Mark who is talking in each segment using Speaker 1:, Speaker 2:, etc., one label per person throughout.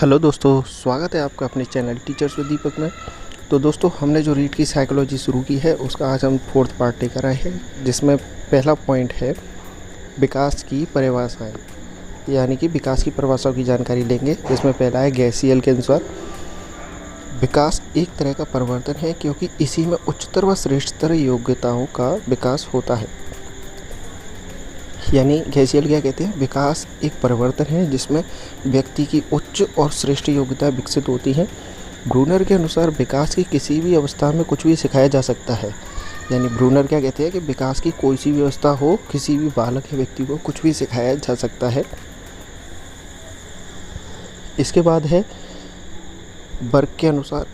Speaker 1: Hello दोस्तों, स्वागत है आपका अपने चैनल टीचर्स विद दीपक में। तो दोस्तों, हमने जो रीड की साइकोलॉजी शुरू की है उसका आज हम 4th पार्ट लेकर आए हैं, जिसमें पहला पॉइंट है विकास की परिभाषाएं, यानी कि विकास की परिभाषाओं की जानकारी लेंगे। जिसमें पहला है गैसियल के अनुसार विकास एक तरह का परिवर्तन है क्योंकि इसी में उच्चतर व श्रेष्ठतर योग्यताओं का विकास होता है। यानी गैसियल क्या कहते हैं, विकास एक परिवर्तन है जिसमें व्यक्ति की उच्च और श्रेष्ठ योग्यता विकसित होती हैं। ब्रूनर के अनुसार विकास की किसी भी अवस्था में कुछ भी सिखाया जा सकता है। यानी ब्रूनर क्या कहते हैं कि विकास की कोई सी भी अवस्था हो, किसी भी बालक या व्यक्ति को कुछ भी सिखाया जा सकता है। इसके बाद है बर्ग के अनुसार,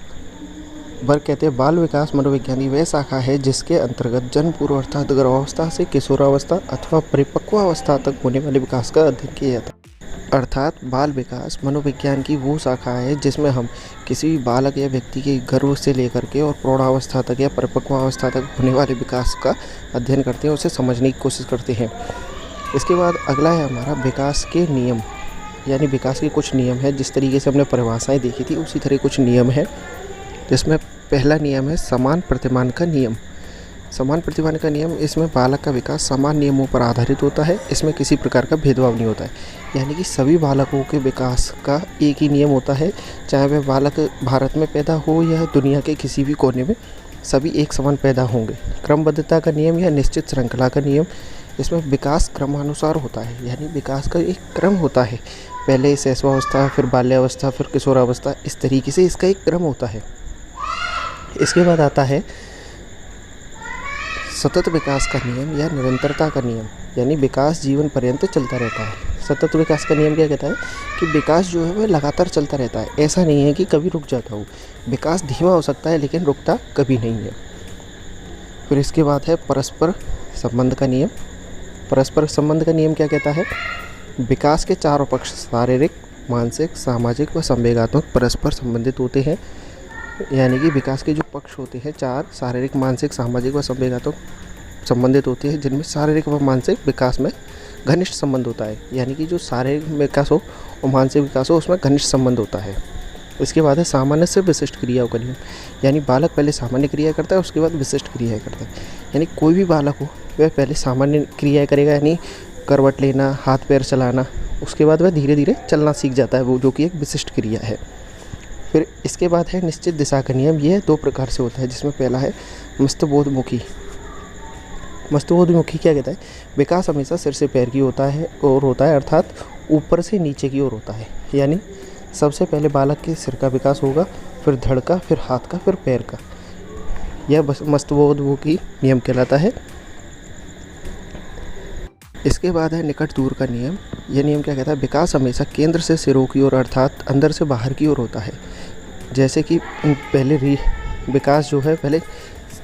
Speaker 1: बर्ग कहते हैं बाल विकास मनोविज्ञान की वह शाखा है जिसके अंतर्गत जन्म पूर्व अर्थात गर्भावस्था से किशोरावस्था अथवा परिपक्वावस्था तक होने वाले विकास का अध्ययन किया जाता है। अर्थात बाल विकास मनोविज्ञान की वो शाखा है जिसमें हम किसी भी बालक या व्यक्ति के गर्भ से लेकर के और प्रौढ़ावस्था तक या परिपक्वावस्था तक होने वाले विकास का अध्ययन करते हैं, उसे समझने की कोशिश करते हैं। इसके बाद अगला है हमारा विकास के नियम, यानी विकास के कुछ नियम है। जिस तरीके से हमने परिभाषाएँ देखी थी उसी तरह कुछ नियम है, जिसमें पहला नियम है समान प्रतिमान का नियम। समान प्रतिमान का नियम, इसमें बालक का विकास समान नियमों पर आधारित होता है। इसमें किसी प्रकार का भेदभाव नहीं होता है, यानी कि सभी बालकों के विकास का एक ही नियम होता है। चाहे वह बालक भारत में पैदा हो या दुनिया के किसी भी कोने में, सभी एक समान पैदा होंगे। क्रमबद्धता का नियम या निश्चित श्रृंखला का नियम, इसमें विकास क्रमानुसार होता है, यानी विकास का एक क्रम होता है। पहले शैशवावस्था, फिर बाल्यावस्था, फिर किशोरावस्था, इस तरीके से इसका एक क्रम होता है। इसके बाद आता है सतत विकास का नियम या निरंतरता का नियम, यानी विकास जीवन पर्यंत चलता रहता है। सतत विकास का नियम क्या कहता है कि विकास जो है वह लगातार चलता रहता है, ऐसा नहीं है कि कभी रुक जाता हो। विकास धीमा हो सकता है लेकिन रुकता कभी नहीं है। फिर इसके बाद है परस्पर संबंध का नियम। परस्पर संबंध का नियम क्या कहता है, विकास के चारों पक्ष शारीरिक, मानसिक, सामाजिक व संवेगात्मक परस्पर संबंधित होते हैं। यानी कि विकास के जो पक्ष होते हैं चार, शारीरिक, मानसिक, सामाजिक व संवेगात्मक संबंधित होते हैं, जिनमें शारीरिक व मानसिक विकास में घनिष्ठ संबंध होता है। यानी कि जो शारीरिक विकास हो और मानसिक विकास हो उसमें घनिष्ठ संबंध होता है। इसके बाद है सामान्य से विशिष्ट क्रियाओं का नियम, यानी बालक पहले सामान्य क्रिया करता है उसके बाद विशिष्ट क्रियाएँ करता है। यानी कोई भी बालक हो वह पहले सामान्य क्रियाएँ करेगा, यानी करवट लेना, हाथ पैर चलाना, उसके बाद वह धीरे धीरे चलना सीख जाता है, वो जो कि एक विशिष्ट क्रिया है। फिर इसके बाद है निश्चित दिशा का नियम। यह दो प्रकार से होता है, जिसमें पहला है मस्तबोधमुखी। मस्तबोधमुखी क्या कहता है, विकास हमेशा सिर से पैर की होता है अर्थात ऊपर से नीचे की ओर होता है। यानी सबसे पहले बालक के सिर का विकास होगा, फिर धड़ का, फिर हाथ का, फिर पैर का। यह मस्तबोधमुखी नियम कहलाता है। इसके बाद है निकट दूर का नियम। यह नियम क्या कहता है, विकास हमेशा केंद्र से सिरों की ओर अर्थात अंदर से बाहर की ओर होता है। जैसे कि पहले विकास जो है, पहले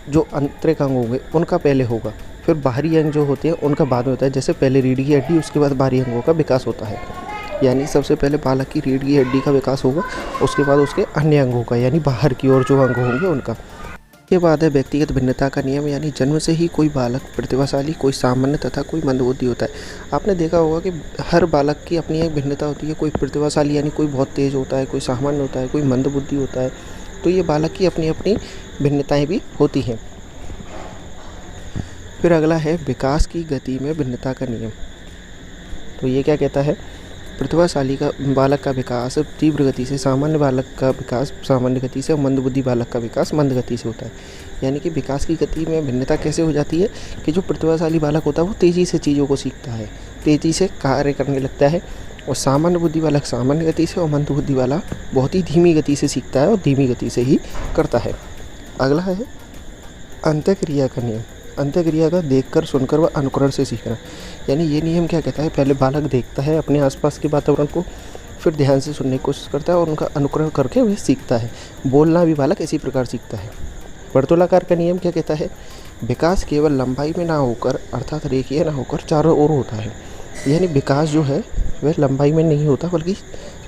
Speaker 1: जो आंतरिक अंग होंगे उनका पहले होगा, फिर बाहरी अंग जो होते हैं उनका बाद में होता है। जैसे पहले रीढ़ की हड्डी, उसके बाद बाहरी अंगों का विकास होता है। यानी सबसे पहले बालक की रीढ़ की हड्डी का विकास होगा, उसके बाद उसके अन्य अंगों का, यानी बाहर की ओर जो अंग होंगे उनका। के बाद है व्यक्तिगत भिन्नता का नियम, यानी जन्म से ही कोई बालक प्रतिभाशाली, कोई सामान्य तथा कोई मंदबुद्धि होता है। आपने देखा होगा कि हर बालक की अपनी एक भिन्नता होती है। कोई प्रतिभाशाली यानी कोई बहुत तेज़ होता है, कोई सामान्य होता है, कोई मंदबुद्धि होता है। तो ये बालक की अपनी अपनी भिन्नताएं भी होती हैं। फिर अगला है विकास की गति में भिन्नता का नियम। तो ये क्या कहता है, प्रतिभाशाली का बालक का विकास तीव्र गति से, सामान्य बालक का विकास सामान्य गति से और मंदबुद्धि बालक का विकास मंद गति से होता है। यानी कि विकास की गति में भिन्नता कैसे हो जाती है कि जो प्रतिभाशाली बालक होता है वो तेज़ी से चीज़ों को सीखता है, तेज़ी से कार्य करने लगता है, और सामान्य बुद्धि बालक सामान्य गति से और मंदबुद्धि वाला बहुत ही धीमी गति से सीखता है और धीमी गति से ही करता है। अगला है अंत्यक्रिया का नियम। अंत्यक्रिया का देखकर, सुनकर व अनुकरण से सीखना। यानी ये नियम क्या कहता है, पहले बालक देखता है अपने आसपास के वातावरण को, फिर ध्यान से सुनने की कोशिश करता है और उनका अनुकरण करके वह सीखता है। बोलना भी बालक इसी प्रकार सीखता है। वर्तुलाकार का नियम क्या कहता है, विकास केवल लंबाई में ना होकर अर्थात रेखीय ना होकर चारों ओर होता है। यानी विकास जो है वह लंबाई में नहीं होता बल्कि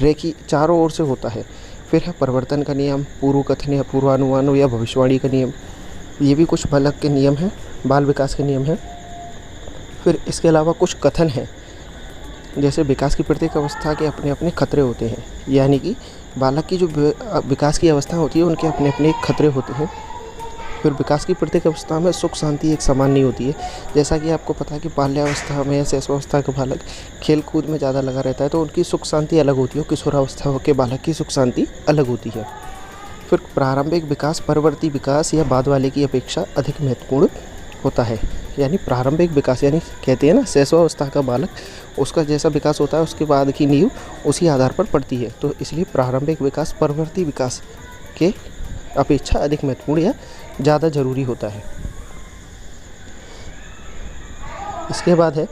Speaker 1: रेखीय चारों ओर से होता है। फिर है परिवर्तन का नियम, पूर्व कथन या पूर्वानुमान या भविष्यवाणी का नियम। ये भी कुछ बालक के नियम हैं, बाल विकास के नियम हैं। फिर इसके अलावा कुछ कथन हैं, जैसे विकास की प्रत्येक अवस्था के अपने अपने खतरे होते हैं, यानी कि बालक की जो विकास की अवस्था होती है उनके अपने अपने खतरे होते हैं। फिर विकास की प्रत्येक अवस्था में सुख शांति एक समान नहीं होती है। जैसा कि आपको पता है कि बाल्यावस्था में या शैशवावस्था का बालक खेल कूद में ज़्यादा लगा रहता है तो उनकी सुख शांति अलग होती है, और किशोरावस्था के बालक की सुख शांति अलग होती है। फिर प्रारंभिक विकास परवर्ती विकास या बाद वाले की अपेक्षा अधिक महत्वपूर्ण होता है। यानी प्रारंभिक विकास यानी कहते हैं ना, शैशवावस्था का बालक उसका जैसा विकास होता है उसके बाद की नींव उसी आधार पर पड़ती है, तो इसलिए प्रारंभिक विकास परवर्ती विकास के अपेक्षा अधिक महत्वपूर्ण या ज़्यादा जरूरी होता है। इसके बाद है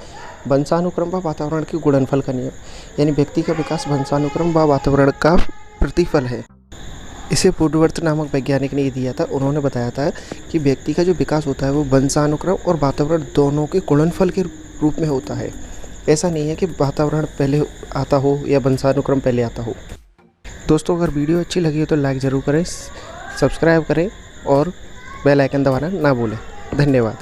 Speaker 1: वंशानुक्रम व वातावरण के गुणनफल का नियम, यानी व्यक्ति का विकास वंशानुक्रम व वातावरण का प्रतिफल है। इसे वुडवर्थ नामक वैज्ञानिक ने दिया था। उन्होंने बताया था कि व्यक्ति का जो विकास होता है वो वंशानुक्रम और वातावरण दोनों के गुणनफल के रूप में होता है। ऐसा नहीं है कि वातावरण पहले आता हो या वंशानुक्रम पहले आता हो। दोस्तों, अगर वीडियो अच्छी लगी हो तो लाइक ज़रूर करें, सब्सक्राइब करें और बेल आइकन दबाना ना भूलें। धन्यवाद।